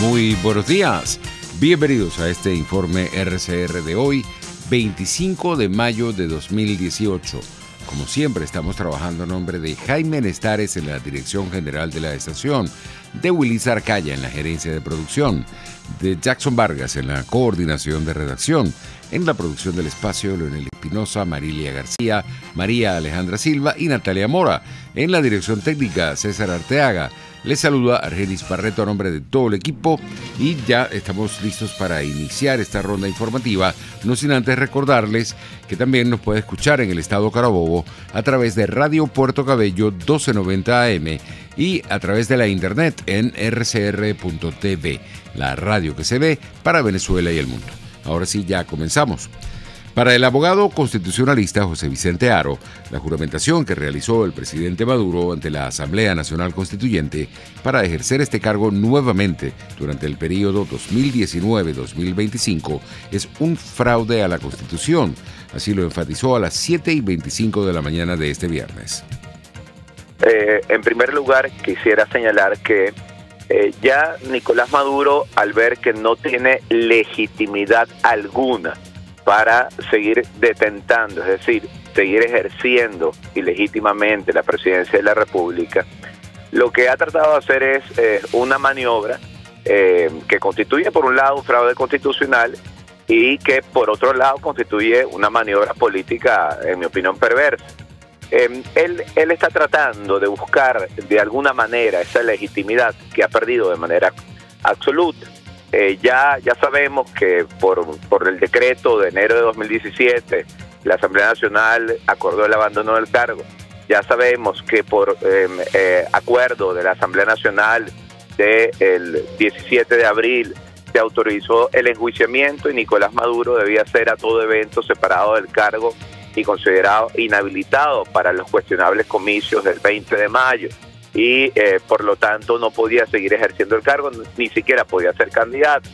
Muy buenos días. Bienvenidos a este informe RCR de hoy, 25 de mayo de 2018. Como siempre, estamos trabajando a nombre de Jaime Nestares en la dirección general de la estación, de Willis Arcaya en la gerencia de producción, de Jackson Vargas en la coordinación de redacción, en la producción del espacio, Leonel Espinosa, Marilia García, María Alejandra Silva y Natalia Mora. En la dirección técnica, César Arteaga. Les saluda Argenis Barreto a nombre de todo el equipo y ya estamos listos para iniciar esta ronda informativa, no sin antes recordarles que también nos puede escuchar en el estado Carabobo a través de Radio Puerto Cabello 1290 AM y a través de la internet en rcr.tv, la radio que se ve para Venezuela y el mundo. Ahora sí, ya comenzamos. Para el abogado constitucionalista José Vicente Haro, la juramentación que realizó el presidente Maduro ante la Asamblea Nacional Constituyente para ejercer este cargo nuevamente durante el periodo 2019-2025 es un fraude a la Constitución. Así lo enfatizó a las 7:25 de la mañana de este viernes. En primer lugar, quisiera señalar que ya Nicolás Maduro, al ver que no tiene legitimidad alguna para seguir detentando, es decir, seguir ejerciendo ilegítimamente la presidencia de la República, lo que ha tratado de hacer es una maniobra que constituye por un lado un fraude constitucional y que por otro lado constituye una maniobra política, en mi opinión, perversa. Él está tratando de buscar de alguna manera esa legitimidad que ha perdido de manera absoluta. Ya sabemos que por el decreto de enero de 2017 la Asamblea Nacional acordó el abandono del cargo. Ya sabemos que por acuerdo de la Asamblea Nacional del 17 de abril se autorizó el enjuiciamiento y Nicolás Maduro debía ser a todo evento separado del cargo y considerado inhabilitado para los cuestionables comicios del 20 de mayo. Y por lo tanto no podía seguir ejerciendo el cargo, ni siquiera podía ser candidato.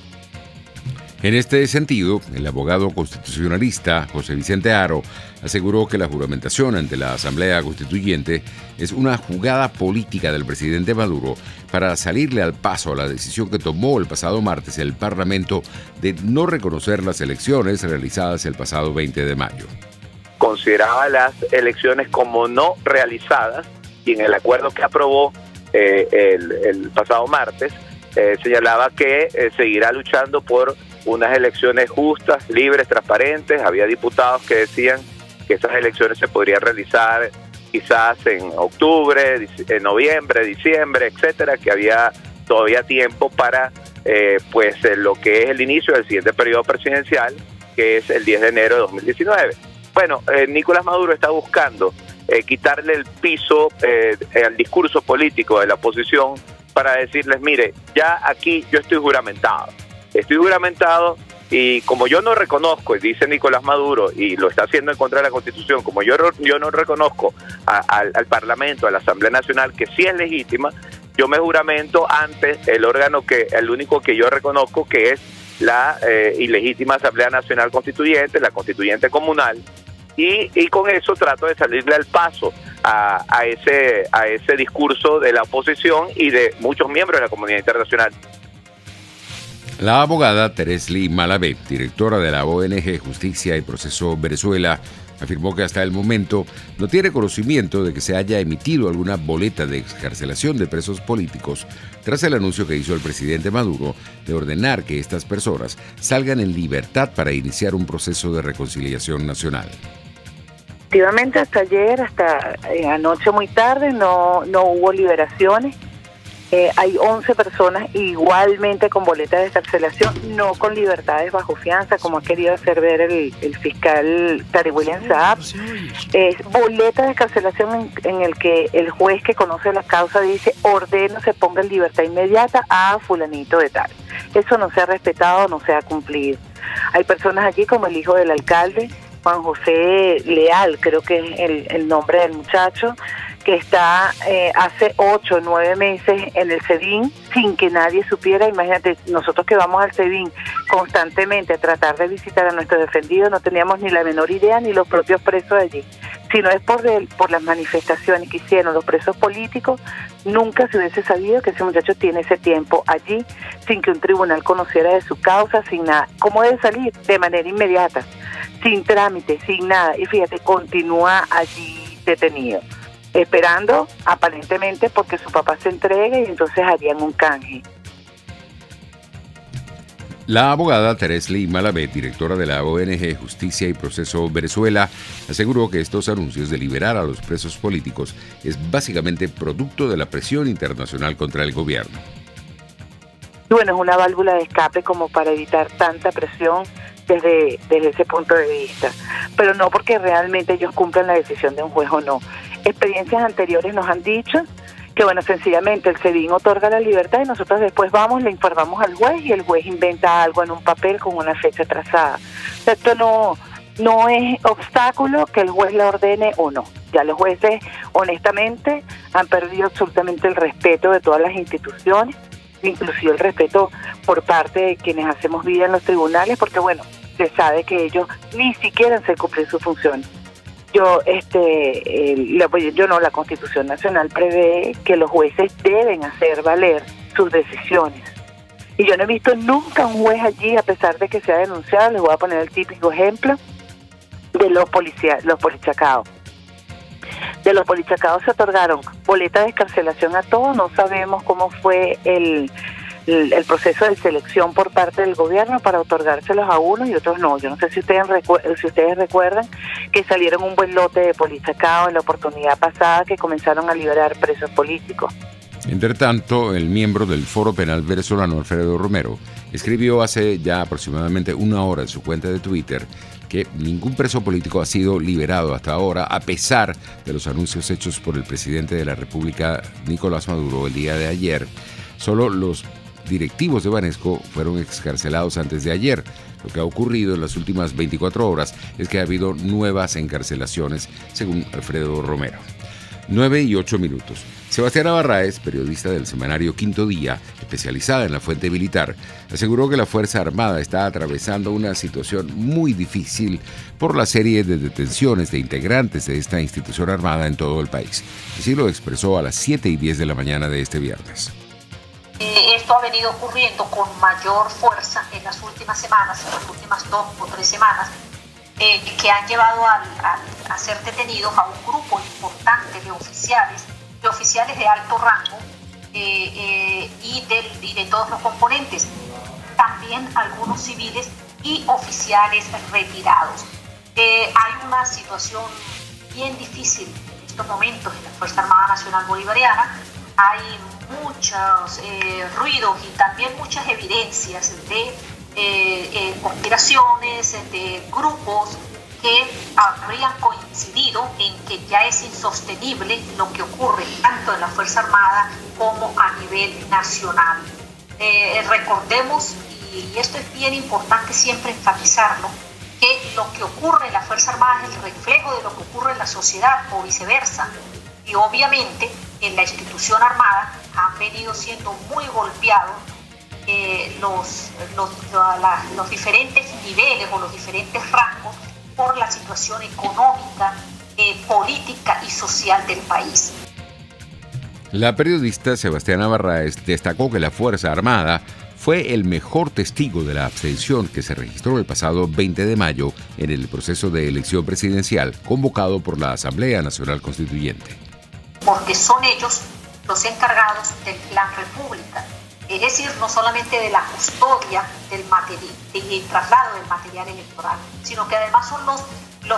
En este sentido, el abogado constitucionalista José Vicente Haro aseguró que la juramentación ante la Asamblea Constituyente es una jugada política del presidente Maduro para salirle al paso a la decisión que tomó el pasado martes el Parlamento de no reconocer las elecciones realizadas el pasado 20 de mayo. Consideraba las elecciones como no realizadas y en el acuerdo que aprobó el pasado martes señalaba que seguirá luchando por unas elecciones justas, libres, transparentes. Había diputados que decían que esas elecciones se podrían realizar quizás en octubre, en noviembre, diciembre, etcétera, que había todavía tiempo para lo que es el inicio del siguiente periodo presidencial, que es el 10 de enero de 2019. Bueno, Nicolás Maduro está buscando quitarle el piso al discurso político de la oposición para decirles, mire, ya aquí yo estoy juramentado y como yo no reconozco, y dice Nicolás Maduro, y lo está haciendo en contra de la Constitución, como yo no reconozco al Parlamento, a la Asamblea Nacional, que sí es legítima, yo me juramento ante el único que yo reconozco, que es la ilegítima Asamblea Nacional Constituyente, la Constituyente Comunal, y con eso trato de salirle al paso a ese discurso de la oposición y de muchos miembros de la comunidad internacional. La abogada Teresli Malavé, directora de la ONG Justicia y Proceso Venezuela, afirmó que hasta el momento no tiene conocimiento de que se haya emitido alguna boleta de excarcelación de presos políticos tras el anuncio que hizo el presidente Maduro de ordenar que estas personas salgan en libertad para iniciar un proceso de reconciliación nacional. Efectivamente, hasta ayer, hasta anoche muy tarde, no hubo liberaciones. Hay 11 personas igualmente con boletas de excarcelación, no con libertades bajo fianza, como ha querido hacer ver el fiscal Tari William Saab. Es boleta de excarcelación en el que el juez que conoce la causa dice, ordeno se ponga en libertad inmediata a fulanito de tal. Eso no se ha respetado, no se ha cumplido. Hay personas allí como el hijo del alcalde, Juan José Leal, creo que es el nombre del muchacho, que está hace 8 o 9 meses en el SEBIN sin que nadie supiera. Imagínate, nosotros que vamos al SEBIN constantemente a tratar de visitar a nuestros defendidos, no teníamos ni la menor idea, ni los propios presos allí. Si no es por las manifestaciones que hicieron los presos políticos, nunca se hubiese sabido que ese muchacho tiene ese tiempo allí, sin que un tribunal conociera de su causa, sin nada. ¿Cómo debe salir? De manera inmediata, sin trámite, sin nada. Y fíjate, continúa allí detenido, esperando aparentemente porque su papá se entregue y entonces harían un canje. La abogada Teresli Malavet, directora de la ONG Justicia y Proceso Venezuela, aseguró que estos anuncios de liberar a los presos políticos es básicamente producto de la presión internacional contra el gobierno. Bueno, es una válvula de escape como para evitar tanta presión desde ese punto de vista, pero no porque realmente ellos cumplan la decisión de un juez o no. Experiencias anteriores nos han dicho que, bueno, sencillamente el SEBIN otorga la libertad y nosotros después vamos, le informamos al juez y el juez inventa algo en un papel con una fecha trazada. O sea, esto no es obstáculo que el juez le ordene o no. Ya los jueces, honestamente, han perdido absolutamente el respeto de todas las instituciones, inclusive el respeto por parte de quienes hacemos vida en los tribunales, porque, bueno, se sabe que ellos ni siquiera han cumplir sus funciones. La Constitución Nacional prevé que los jueces deben hacer valer sus decisiones. Y yo no he visto nunca un juez allí, a pesar de que sea denunciado. Les voy a poner el típico ejemplo de los polichacados. De los polichacados se otorgaron boletas de excarcelación a todos. No sabemos cómo fue el proceso de selección por parte del gobierno para otorgárselos a unos y otros no. Yo no sé si ustedes recuerdan que salieron un buen lote de polichacados en la oportunidad pasada que comenzaron a liberar presos políticos. Entre tanto, el miembro del Foro Penal venezolano, Alfredo Romero, escribió hace ya aproximadamente una hora en su cuenta de Twitter que ningún preso político ha sido liberado hasta ahora, a pesar de los anuncios hechos por el presidente de la República, Nicolás Maduro, el día de ayer. Solo los directivos de Banesco fueron excarcelados antes de ayer. Lo que ha ocurrido en las últimas 24 horas es que ha habido nuevas encarcelaciones, según Alfredo Romero. 9:08. Sebastián Abarráez, periodista del semanario Quinto Día, especializada en la fuente militar, aseguró que la Fuerza Armada está atravesando una situación muy difícil por la serie de detenciones de integrantes de esta institución armada en todo el país. Así lo expresó a las 7:10 de la mañana de este viernes. Esto ha venido ocurriendo con mayor fuerza en las últimas semanas, en las últimas 2 o 3 semanas, que han llevado a ser detenidos a un grupo importante de oficiales de alto rango y de todos los componentes, también algunos civiles y oficiales retirados. Hay una situación bien difícil en estos momentos en la Fuerza Armada Nacional Bolivariana. Hay muchos ruidos y también muchas evidencias de conspiraciones, de grupos que habrían coincidido en que ya es insostenible lo que ocurre tanto en la Fuerza Armada como a nivel nacional. Recordemos, y esto es bien importante siempre enfatizarlo, que lo que ocurre en la Fuerza Armada es el reflejo de lo que ocurre en la sociedad o viceversa. Y obviamente en la institución armada han venido siendo muy golpeados los diferentes niveles o los diferentes rangos por la situación económica, política y social del país. La periodista Sebastián Abarráez destacó que la Fuerza Armada fue el mejor testigo de la abstención que se registró el pasado 20 de mayo en el proceso de elección presidencial convocado por la Asamblea Nacional Constituyente. Porque son ellos los encargados del Plan República, es decir, no solamente de la custodia del material y el traslado del material electoral, sino que además son los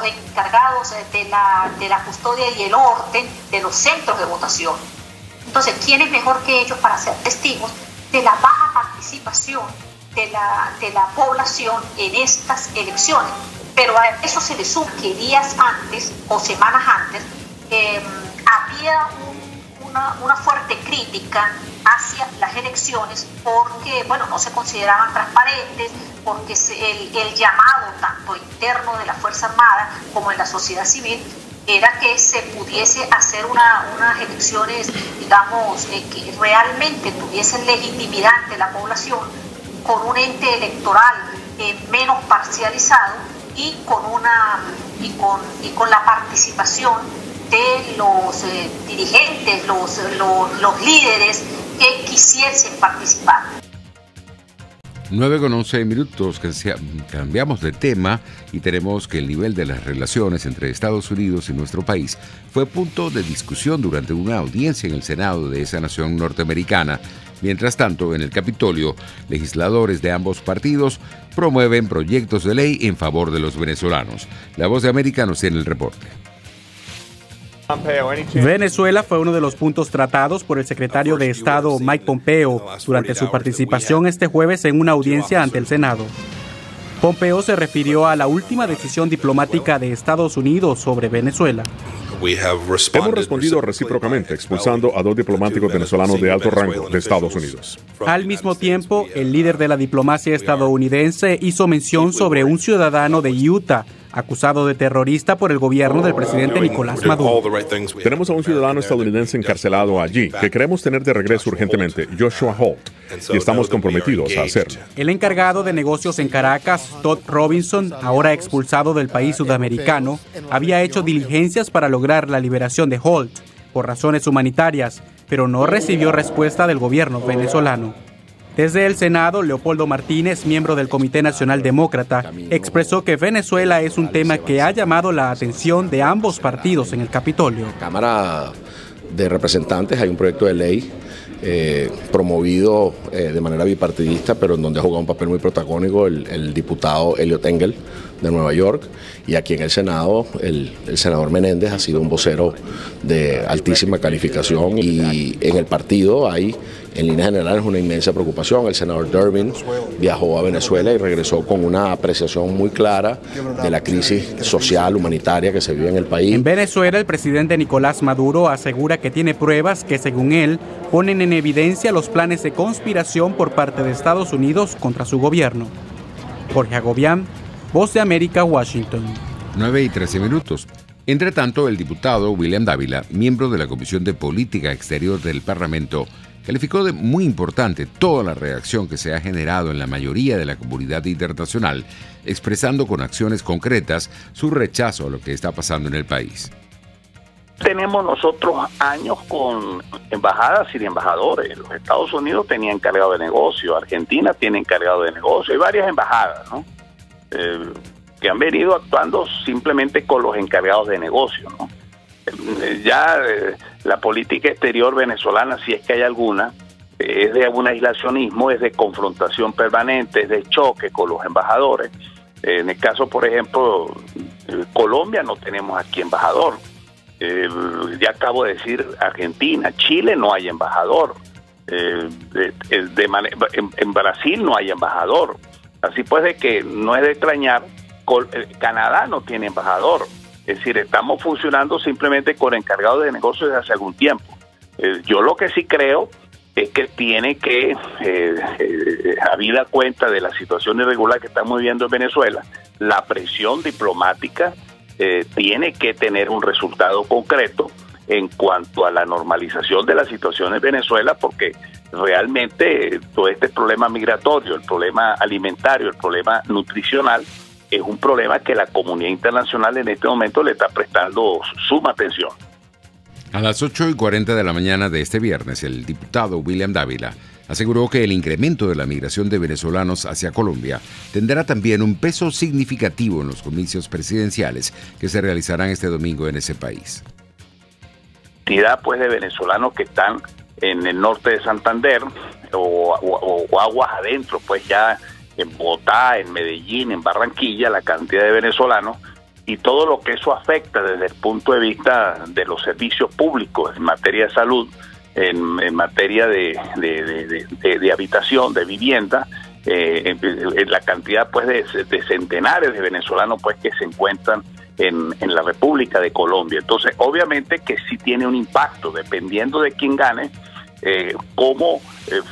encargados de la custodia y el orden de los centros de votación. Entonces, ¿quién es mejor que ellos para ser testigos de la baja participación de la población en estas elecciones? Pero a eso se le suma que días antes o semanas antes había una fuerte crítica hacia las elecciones porque, bueno, no se consideraban transparentes, porque el llamado tanto interno de la Fuerza Armada como en la sociedad civil era que se pudiese hacer unas elecciones, digamos, que realmente tuviesen legitimidad de la población, con un ente electoral menos parcializado y con una y con la participación de los dirigentes, los líderes que quisiesen participar. 9:11, cambiamos de tema y tenemos que el nivel de las relaciones entre Estados Unidos y nuestro país fue punto de discusión durante una audiencia en el Senado de esa nación norteamericana. Mientras tanto, en el Capitolio, legisladores de ambos partidos promueven proyectos de ley en favor de los venezolanos. La Voz de América nos tiene el reporte. Venezuela fue uno de los puntos tratados por el secretario de Estado Mike Pompeo durante su participación este jueves en una audiencia ante el Senado. Pompeo se refirió a la última decisión diplomática de Estados Unidos sobre Venezuela. Hemos respondido recíprocamente expulsando a 2 diplomáticos venezolanos de alto rango de Estados Unidos. Al mismo tiempo, el líder de la diplomacia estadounidense hizo mención sobre un ciudadano de Utah acusado de terrorista por el gobierno del presidente Nicolás Maduro. Tenemos a un ciudadano estadounidense encarcelado allí que queremos tener de regreso urgentemente, Joshua Holt, y estamos comprometidos a hacerlo. El encargado de negocios en Caracas, Todd Robinson, ahora expulsado del país sudamericano, había hecho diligencias para lograr la liberación de Holt por razones humanitarias, pero no recibió respuesta del gobierno venezolano. Desde el Senado, Leopoldo Martínez, miembro del Comité Nacional Demócrata, expresó que Venezuela es un tema que ha llamado la atención de ambos partidos en el Capitolio. En la Cámara de Representantes hay un proyecto de ley promovido de manera bipartidista, pero en donde ha jugado un papel muy protagónico el diputado Eliot Engel de Nueva York, y aquí en el Senado el senador Menéndez ha sido un vocero de altísima calificación, y en el partido hay, en líneas generales, una inmensa preocupación. El senador Durbin viajó a Venezuela y regresó con una apreciación muy clara de la crisis social, humanitaria que se vive en el país. En Venezuela, el presidente Nicolás Maduro asegura que tiene pruebas que, según él, ponen en evidencia los planes de conspiración por parte de Estados Unidos contra su gobierno. Jorge Agobián, Voz de América, Washington. 9:13. Entre tanto, el diputado William Dávila, miembro de la Comisión de Política Exterior del Parlamento, calificó de muy importante toda la reacción que se ha generado en la mayoría de la comunidad internacional, expresando con acciones concretas su rechazo a lo que está pasando en el país. Tenemos nosotros años con embajadas sin embajadores. Los Estados Unidos tenían encargado de negocio, Argentina tiene encargado de negocio, hay varias embajadas, ¿no? Que han venido actuando simplemente con los encargados de negocio, ¿no? La política exterior venezolana, si es que hay alguna, es de un aislacionismo, es de confrontación permanente, es de choque con los embajadores. En el caso, por ejemplo, Colombia no tenemos aquí embajador. Ya acabo de decir Argentina, Chile no hay embajador. En Brasil no hay embajador. Así pues, de que no es de extrañar, Canadá no tiene embajador. Es decir, estamos funcionando simplemente con encargados de negocios desde hace algún tiempo. Yo lo que sí creo es que tiene que, habida cuenta de la situación irregular que estamos viviendo en Venezuela, la presión diplomática tiene que tener un resultado concreto en cuanto a la normalización de la situación en Venezuela, porque realmente todo este problema migratorio, el problema alimentario, el problema nutricional, es un problema que la comunidad internacional en este momento le está prestando suma atención. A las 8:40 de la mañana de este viernes, el diputado William Dávila aseguró que el incremento de la migración de venezolanos hacia Colombia tendrá también un peso significativo en los comicios presidenciales que se realizarán este domingo en ese país. Cantidad pues de venezolanos que están en el norte de Santander o aguas adentro, pues ya en Bogotá, en Medellín, en Barranquilla, la cantidad de venezolanos y todo lo que eso afecta desde el punto de vista de los servicios públicos en materia de salud, en materia de habitación, de vivienda, en la cantidad pues de centenares de venezolanos pues que se encuentran en la República de Colombia. Entonces, obviamente que sí tiene un impacto, dependiendo de quién gane, cómo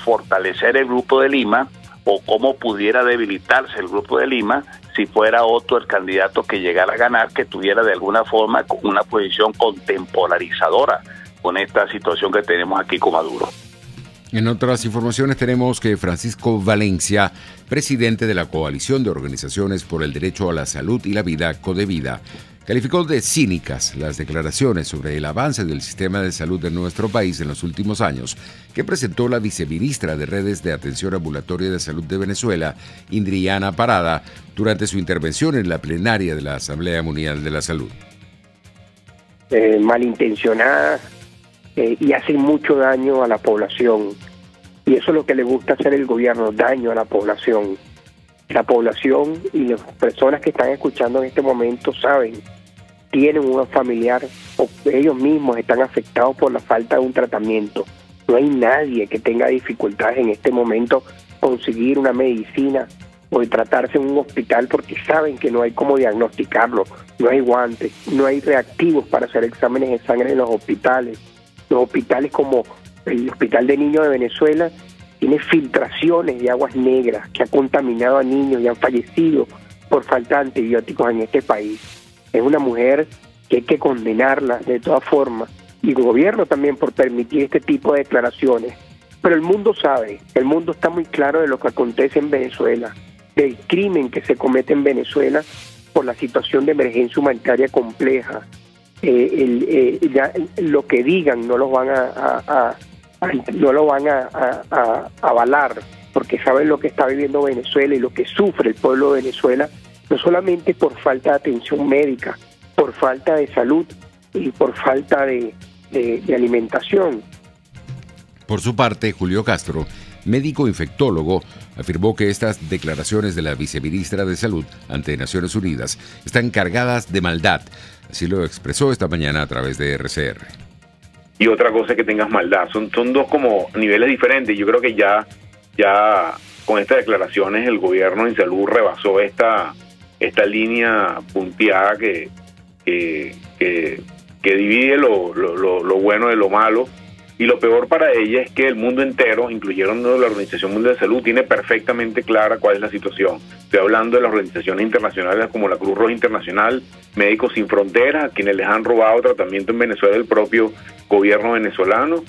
fortalecer el Grupo de Lima o cómo pudiera debilitarse el Grupo de Lima si fuera otro el candidato que llegara a ganar, que tuviera de alguna forma una posición contempolarizadora con esta situación que tenemos aquí con Maduro. En otras informaciones tenemos que Francisco Valencia, presidente de la Coalición de Organizaciones por el Derecho a la Salud y la Vida, Codevida, calificó de cínicas las declaraciones sobre el avance del sistema de salud de nuestro país en los últimos años que presentó la viceministra de Redes de Atención Ambulatoria de Salud de Venezuela, Indriana Parada, durante su intervención en la plenaria de la Asamblea Mundial de la Salud. Malintencionadas y hacen mucho daño a la población. Y eso es lo que le gusta hacer el gobierno, daño a la población. La población y las personas que están escuchando en este momento saben, tienen un familiar o ellos mismos están afectados por la falta de un tratamiento. No hay nadie que tenga dificultades en este momento conseguir una medicina o de tratarse en un hospital porque saben que no hay cómo diagnosticarlo, no hay guantes, no hay reactivos para hacer exámenes de sangre en los hospitales. Los hospitales como el Hospital de Niños de Venezuela tiene filtraciones de aguas negras que ha contaminado a niños y han fallecido por falta de antibióticos en este país. Es una mujer que hay que condenarla de todas formas, y el gobierno también por permitir este tipo de declaraciones. Pero el mundo sabe, el mundo está muy claro de lo que acontece en Venezuela, del crimen que se comete en Venezuela por la situación de emergencia humanitaria compleja. Ya lo que digan no lo van a avalar, porque saben lo que está viviendo Venezuela y lo que sufre el pueblo de Venezuela, no solamente por falta de atención médica, por falta de salud y por falta de alimentación. Por su parte, Julio Castro, médico infectólogo, afirmó que estas declaraciones de la viceministra de Salud ante Naciones Unidas están cargadas de maldad. Así lo expresó esta mañana a través de RCR. Y otra cosa es que tengas maldad. Son dos como niveles diferentes. Yo creo que ya con estas declaraciones el gobierno en salud rebasó esta línea punteada que divide lo bueno de lo malo. Y lo peor para ella es que el mundo entero, incluyendo la Organización Mundial de Salud, tiene perfectamente clara cuál es la situación. Estoy hablando de las organizaciones internacionales como la Cruz Roja Internacional, Médicos Sin Fronteras, a quienes les han robado tratamiento en Venezuela del propio gobierno venezolano.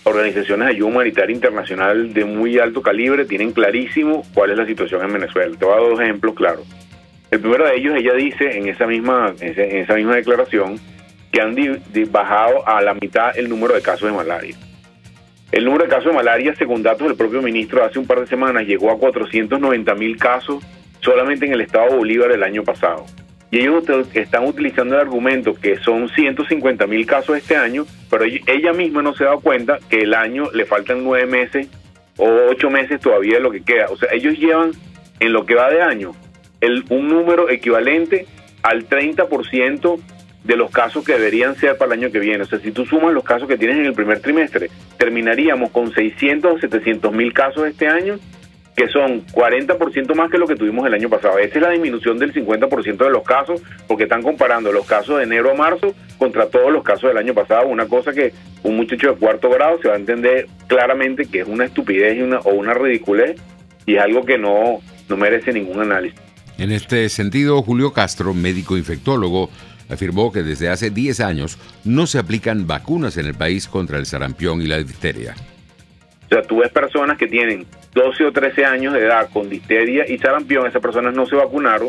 Organizaciones de ayuda humanitaria internacional de muy alto calibre tienen clarísimo cuál es la situación en Venezuela. Te voy a dar dos ejemplos claros. El primero de ellos, ella dice en esa misma declaración que han bajado a la mitad el número de casos de malaria. El número de casos de malaria, según datos del propio ministro hace un par de semanas, llegó a 490.000 casos solamente en el estado de Bolívar el año pasado. Y ellos están utilizando el argumento que son 150.000 casos este año, pero ella misma no se ha dado cuenta que el año le faltan 9 meses o 8 meses todavía de lo que queda. O sea, ellos llevan en lo que va de año un número equivalente al 30% de los casos que deberían ser para el año que viene. O sea, si tú sumas los casos que tienes en el primer trimestre, terminaríamos con 600 o 700.000 casos este año, que son 40% más que lo que tuvimos el año pasado. Esa es la disminución del 50% de los casos, porque están comparando los casos de enero a marzo contra todos los casos del año pasado, una cosa que un muchacho de cuarto grado se va a entender claramente que es una estupidez o una ridiculez, y es algo que no merece ningún análisis. En este sentido, Julio Castro, médico infectólogo, afirmó que desde hace 10 años no se aplican vacunas en el país contra el sarampión y la difteria. O sea, tú ves personas que tienen 12 o 13 años de edad con difteria y sarampión, esas personas no se vacunaron,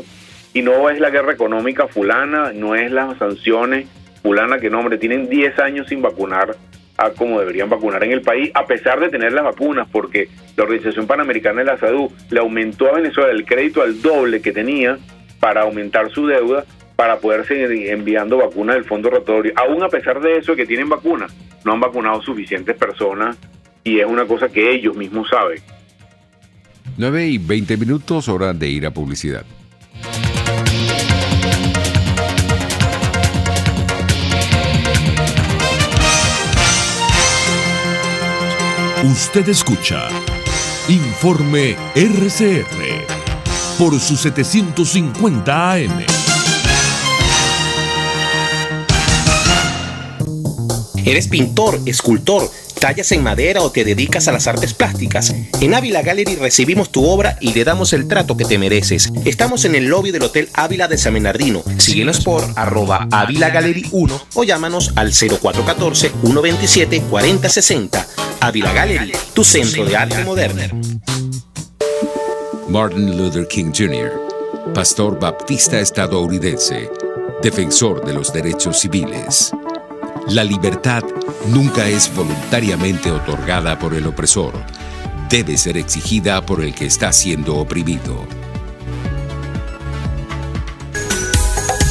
y no es la guerra económica fulana, no es las sanciones fulana, que no, hombre, tienen 10 años sin vacunar a como deberían vacunar en el país, a pesar de tener las vacunas, porque la Organización Panamericana de la Salud le aumentó a Venezuela el crédito al doble que tenía para aumentar su deuda, para poder seguir enviando vacunas del fondo rotatorio. Aún a pesar de eso, que tienen vacunas, no han vacunado suficientes personas, y es una cosa que ellos mismos saben. 9:20, hora de ir a publicidad. Usted escucha Informe RCR por su 750 AM. ¿Eres pintor, escultor, tallas en madera o te dedicas a las artes plásticas? En Ávila Gallery recibimos tu obra y le damos el trato que te mereces. Estamos en el lobby del Hotel Ávila de San Bernardino. Síguenos por @AvilaGallery1 o llámanos al 0414-127-4060. Ávila Gallery, tu centro de arte moderno. Martin Luther King Jr., pastor baptista estadounidense, defensor de los derechos civiles. La libertad nunca es voluntariamente otorgada por el opresor. Debe ser exigida por el que está siendo oprimido.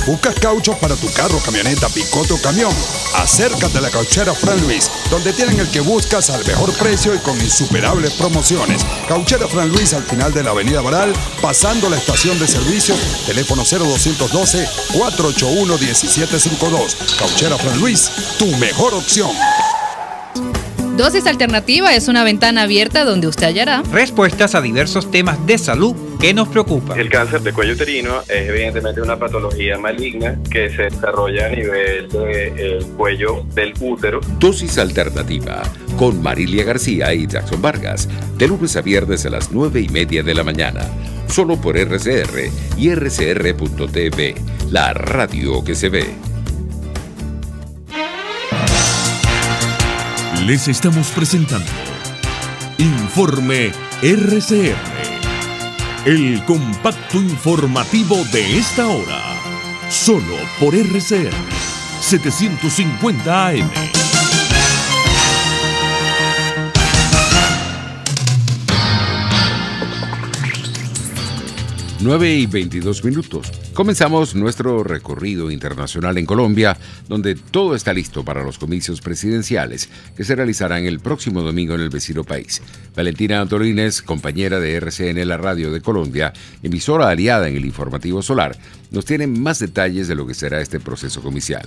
¿Buscas caucho para tu carro, camioneta, picote o camión? Acércate a la Cauchera Fran Luis, donde tienen el que buscas al mejor precio y con insuperables promociones. Cauchera Fran Luis al final de la Avenida Baral, pasando la estación de servicio, teléfono 0212-481-1752. Cauchera Fran Luis, tu mejor opción. Dosis Alternativa es una ventana abierta donde usted hallará respuestas a diversos temas de salud que nos preocupan. El cáncer de cuello uterino es evidentemente una patología maligna que se desarrolla a nivel del cuello del útero. Dosis Alternativa con Marilia García y Jackson Vargas, de lunes a viernes a las 9:30 de la mañana, solo por RCR y rcr.tv, la radio que se ve. Les estamos presentando Informe RCR, el compacto informativo de esta hora, solo por RCR 750 AM. Nueve y 22 minutos. Comenzamos nuestro recorrido internacional en Colombia, donde todo está listo para los comicios presidenciales que se realizarán el próximo domingo en el vecino país. Valentina Antolínez, compañera de RCN La Radio de Colombia, emisora aliada en el informativo Solar, nos tiene más detalles de lo que será este proceso comicial.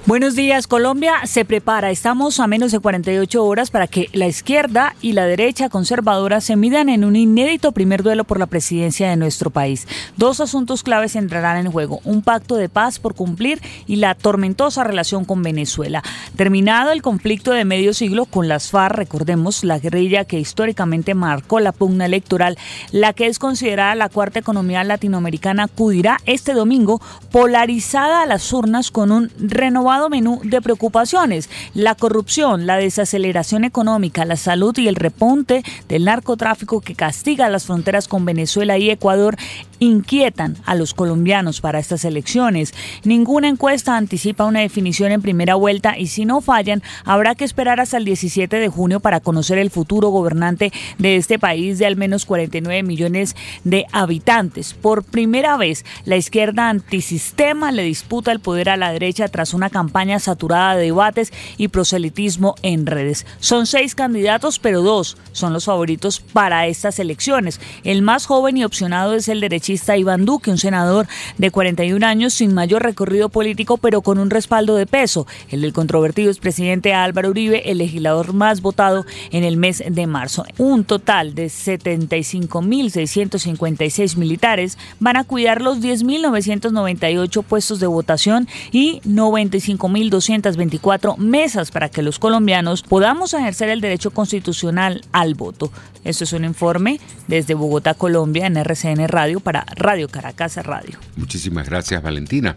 Buenos días, Colombia se prepara. Estamos a menos de 48 horas para que la izquierda y la derecha conservadora se midan en un inédito primer duelo por la presidencia de nuestro país. Dos asuntos claves entrarán en juego: un pacto de paz por cumplir y la tormentosa relación con Venezuela. Terminado el conflicto de medio siglo con las FARC, recordemos, la guerrilla que históricamente marcó la pugna electoral, la que es considerada la cuarta economía latinoamericana, acudirá este domingo polarizada a las urnas con un renovado menú de preocupaciones: la corrupción, la desaceleración económica, la salud y el repunte del narcotráfico que castiga las fronteras con Venezuela y Ecuador inquietan a los colombianos para estas elecciones. Ninguna encuesta anticipa una definición en primera vuelta y si no fallan, habrá que esperar hasta el 17 de junio para conocer el futuro gobernante de este país de al menos 49 millones de habitantes. Por primera vez, la izquierda antisistema le disputa el poder a la derecha tras una campaña saturada de debates y proselitismo en redes. Son 6 candidatos, pero 2 son los favoritos para estas elecciones. El más joven y opcionado es el derechista Iván Duque, un senador de 41 años sin mayor recorrido político, pero con un respaldo de peso. El del controvertido expresidente Álvaro Uribe, el legislador más votado en el mes de marzo. Un total de 75.656 militares van a cuidar los 10.998 puestos de votación y 95.224 mesas para que los colombianos podamos ejercer el derecho constitucional al voto. Esto es un informe desde Bogotá, Colombia, en RCN Radio para Radio Caracas Radio. Muchísimas gracias, Valentina.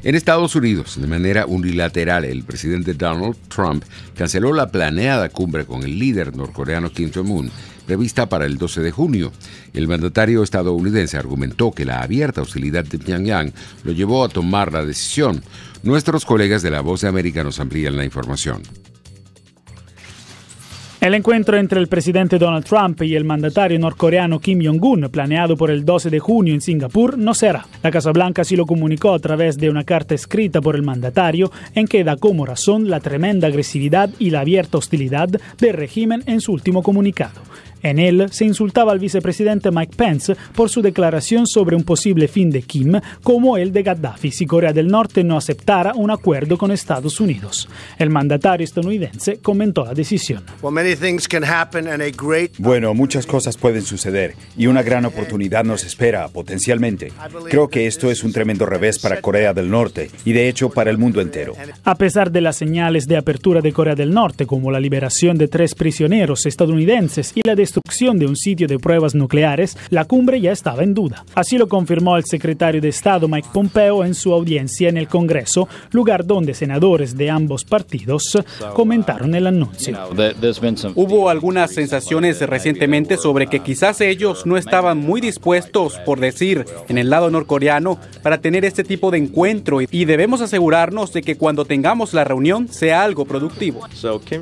En Estados Unidos, de manera unilateral, el presidente Donald Trump canceló la planeada cumbre con el líder norcoreano Kim Jong-un, prevista para el 12 de junio. El mandatario estadounidense argumentó que la abierta hostilidad de Pyongyang lo llevó a tomar la decisión. Nuestros colegas de La Voz de América nos amplían la información. El encuentro entre el presidente Donald Trump y el mandatario norcoreano Kim Jong-un, planeado por el 12 de junio en Singapur, no será. La Casa Blanca sí lo comunicó a través de una carta escrita por el mandatario en que da como razón la tremenda agresividad y la abierta hostilidad del régimen en su último comunicado. En él se insultaba al vicepresidente Mike Pence por su declaración sobre un posible fin de Kim como el de Gaddafi si Corea del Norte no aceptara un acuerdo con Estados Unidos. El mandatario estadounidense comentó la decisión. Bueno, muchas cosas pueden suceder y una gran oportunidad nos espera potencialmente. Creo que esto es un tremendo revés para Corea del Norte y de hecho para el mundo entero. A pesar de las señales de apertura de Corea del Norte como la liberación de 3 prisioneros estadounidenses y la destrucción construcción de un sitio de pruebas nucleares, la cumbre ya estaba en duda. Así lo confirmó el secretario de Estado Mike Pompeo en su audiencia en el Congreso, lugar donde senadores de ambos partidos comentaron el anuncio. Hubo algunas sensaciones recientemente sobre que quizás ellos no estaban muy dispuestos, por decir, en el lado norcoreano, para tener este tipo de encuentro, y debemos asegurarnos de que cuando tengamos la reunión sea algo productivo.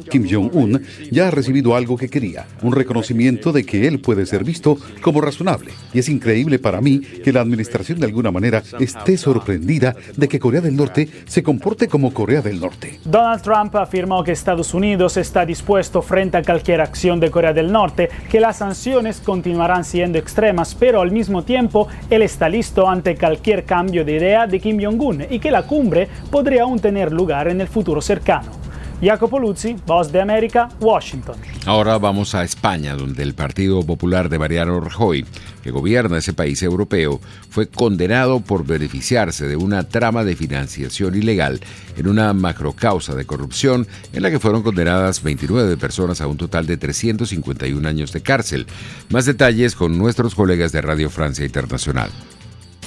Kim Jong-un ya ha recibido algo que quería, un reconocimiento de que él puede ser visto como razonable. Y es increíble para mí que la administración de alguna manera esté sorprendida de que Corea del Norte se comporte como Corea del Norte. Donald Trump afirmó que Estados Unidos está dispuesto frente a cualquier acción de Corea del Norte, que las sanciones continuarán siendo extremas, pero al mismo tiempo él está listo ante cualquier cambio de idea de Kim Jong-un y que la cumbre podría aún tener lugar en el futuro cercano. Jacopo Luzzi, Voz de América, Washington. Ahora vamos a España, donde el Partido Popular de Mariano Rajoy, que gobierna ese país europeo, fue condenado por beneficiarse de una trama de financiación ilegal en una macrocausa de corrupción en la que fueron condenadas 29 personas a un total de 351 años de cárcel. Más detalles con nuestros colegas de Radio Francia Internacional.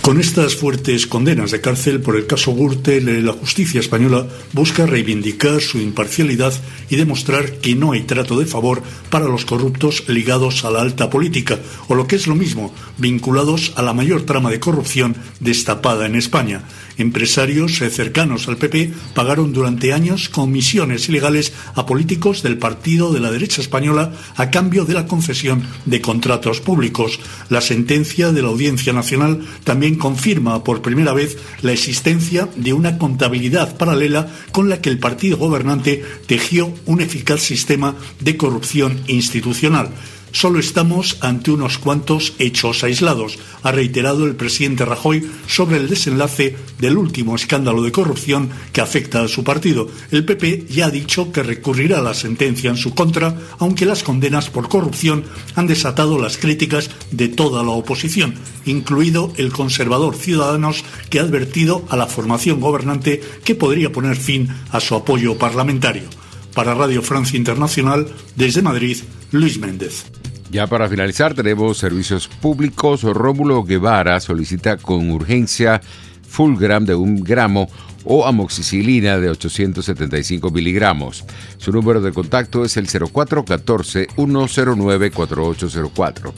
Con estas fuertes condenas de cárcel por el caso Gürtel, la justicia española busca reivindicar su imparcialidad y demostrar que no hay trato de favor para los corruptos ligados a la alta política, o lo que es lo mismo, vinculados a la mayor trama de corrupción destapada en España. Empresarios cercanos al PP pagaron durante años comisiones ilegales a políticos del partido de la derecha española a cambio de la concesión de contratos públicos. La sentencia de la Audiencia Nacional también confirma por primera vez la existencia de una contabilidad paralela con la que el partido gobernante tejió un eficaz sistema de corrupción institucional. Solo estamos ante unos cuantos hechos aislados, ha reiterado el presidente Rajoy sobre el desenlace del último escándalo de corrupción que afecta a su partido. El PP ya ha dicho que recurrirá a la sentencia en su contra, aunque las condenas por corrupción han desatado las críticas de toda la oposición, incluido el conservador Ciudadanos, que ha advertido a la formación gobernante que podría poner fin a su apoyo parlamentario. Para Radio Francia Internacional, desde Madrid, Luis Méndez. Ya para finalizar, tenemos servicios públicos. Rómulo Guevara solicita con urgencia Fulgram de 1 gramo o amoxicilina de 875 miligramos. Su número de contacto es el 0414-109-4804.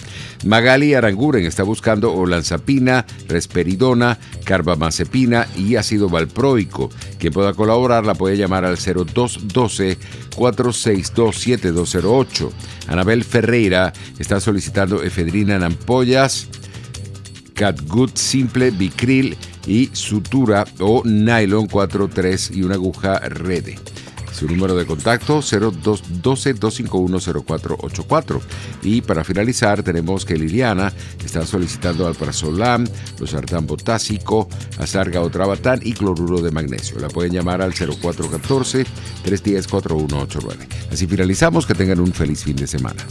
Magali Aranguren está buscando olanzapina, risperidona, carbamazepina y ácido valproico. Quien pueda colaborar la puede llamar al 0212-462-7208. Anabel Ferreira está solicitando efedrina en ampollas, Catgut simple, Bicril y sutura o nylon 4-3 y una aguja Rede. Su número de contacto 0212-251-0484. Y para finalizar tenemos que Liliana está solicitando alprazolam, losartán potásico, azarga o trabatán y cloruro de magnesio. La pueden llamar al 0414-310-4189. Así finalizamos, que tengan un feliz fin de semana.